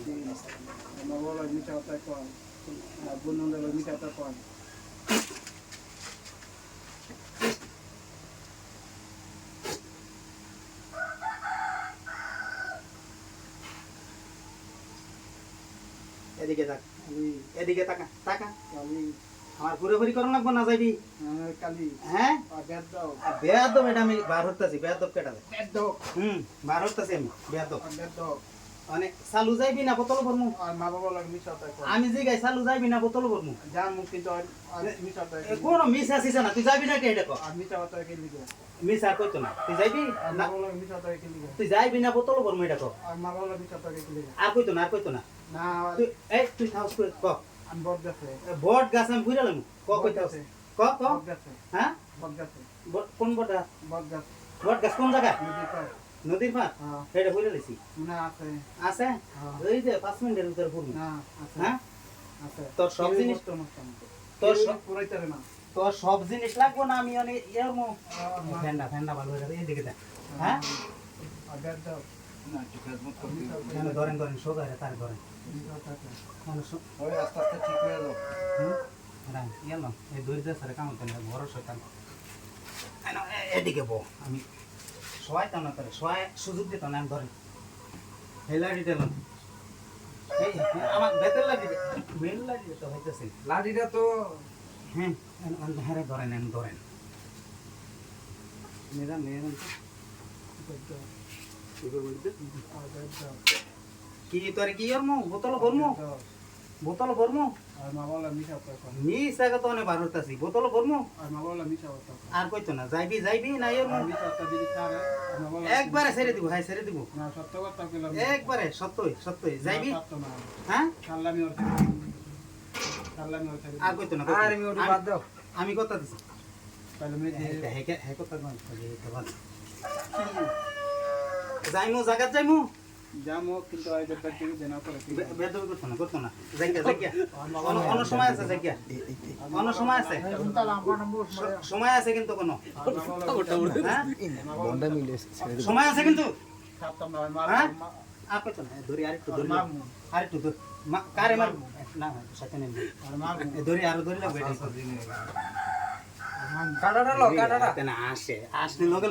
আমার বলা মিঠা কথা কয় বন্ধুদের মিঠা কথা কয় এদিকে তাক এদিকে তাকা তাকা আমার ঘুরে করো লাগবো না যাইবি কালি হ্যাঁ বেদব বেয়াদব এটা আমি বার হতেছি বেয়াদব কেটা বেদব বার হতেছি আমি বেয়াদব বেদব মানে চালু যাইবি না বোতল ভরমু আর মা বাবা লাগে মিঠা কথা কয় আমি যে গাই চালু যাইবি না বোতল ভরমু জান মুক্তি তো মিঠা কথা কোন মিস আসিস না তুই যাবি না কে এটা কর আর মিঠা কথা কে লিখে মিস আর কইতো না তুই যাইবি আর না মা বাবা লাগে মিঠা কথা কে লিখে তুই যাইবি না বোতল ভরমু এটা কর আর মা বাবা লাগে মিঠা কথা কে লিখে আর কইতো না আর কইতো না না তুই তুই থাউস কই ক আমি বড় গেছে বট গাছ আমি বুঝলাম ক কইতাছ ক ক বড় গেছে হ্যাঁ বড় গেছে কোন বট গাছ বড় গেছে বট গাছ কোন জায়গা নদী পার নদীর পার হ্যাঁ এটা বুঝে লইছি না আছে আছে হ্যাঁ ওই যে 5 মিনিটের ভিতর পড়বি না আছে হ্যাঁ আছে তোর সব জিনিস তোর সব পুরাইতে না তোর সব জিনিস লাগবো না আমি অনেক ইয়ার মো ফেন্ডা ভালো হয়ে যাবে এদিকে দেখ হ্যাঁ আগার দাও না ঠিক আছে মত করবি ধরেন সোজা রে তার ধরেন মানে ওই আস্তে আস্তে ঠিক হয়ে যাও রাম ইয়ার না এই দুই দেশ রে কাম করতে বড় শয়তান এদিকে বো আমি সহায়তা না করে সুযোগ দিত না আমি ধরেন হেলা দিতেন এই আমার বেতের লাগি মেল লাগি তো হইতেছে লাঠিটা তো হ্যাঁ হ্যাঁ ধরেন ধরেন মেরা মেরা কি তোর কি আর মো বোতল ভরমু আর মা বলা মিঠা কথা মিস আগে তো অনেক বার হইতাছি বোতল ভরমু আর মা বলা মিঠা কথা আর কইতো না যাইবি না এর মো মিঠা কথা দিদি খাবে আর মা বলা একবারে ছেড়ে দিব হ্যাঁ ছেড়ে দিব না সত্য কথা কইলাম একবারে সত্যই যাইবি না হ্যাঁ খাল্লামি ওর খাল্লামি ওর আর কইতো না আর আমি ওটা বাদ দাও আমি কথা দিছি তাহলে মে যে হ্যাঁ কথা কই যাইমু জায়গা যাইমু জামো কিন্তু আই দেখতে কি দেনা করে বেদব করতো না জায়গা অন্য সময় আছে জায়গা অন্য সময় আছে সময় আছে কিন্তু কোন হ্যাঁ বন্ডা মিলে সময় আছে কিন্তু খাতাম না মার হ্যাঁ আর কইতো না ধরি আরেকটু ধর কারে মার না সাথে নেই আর মার ধরি আর ধরি লাগবে কাটাটা লো কাটাটা না আসে আসলে লগে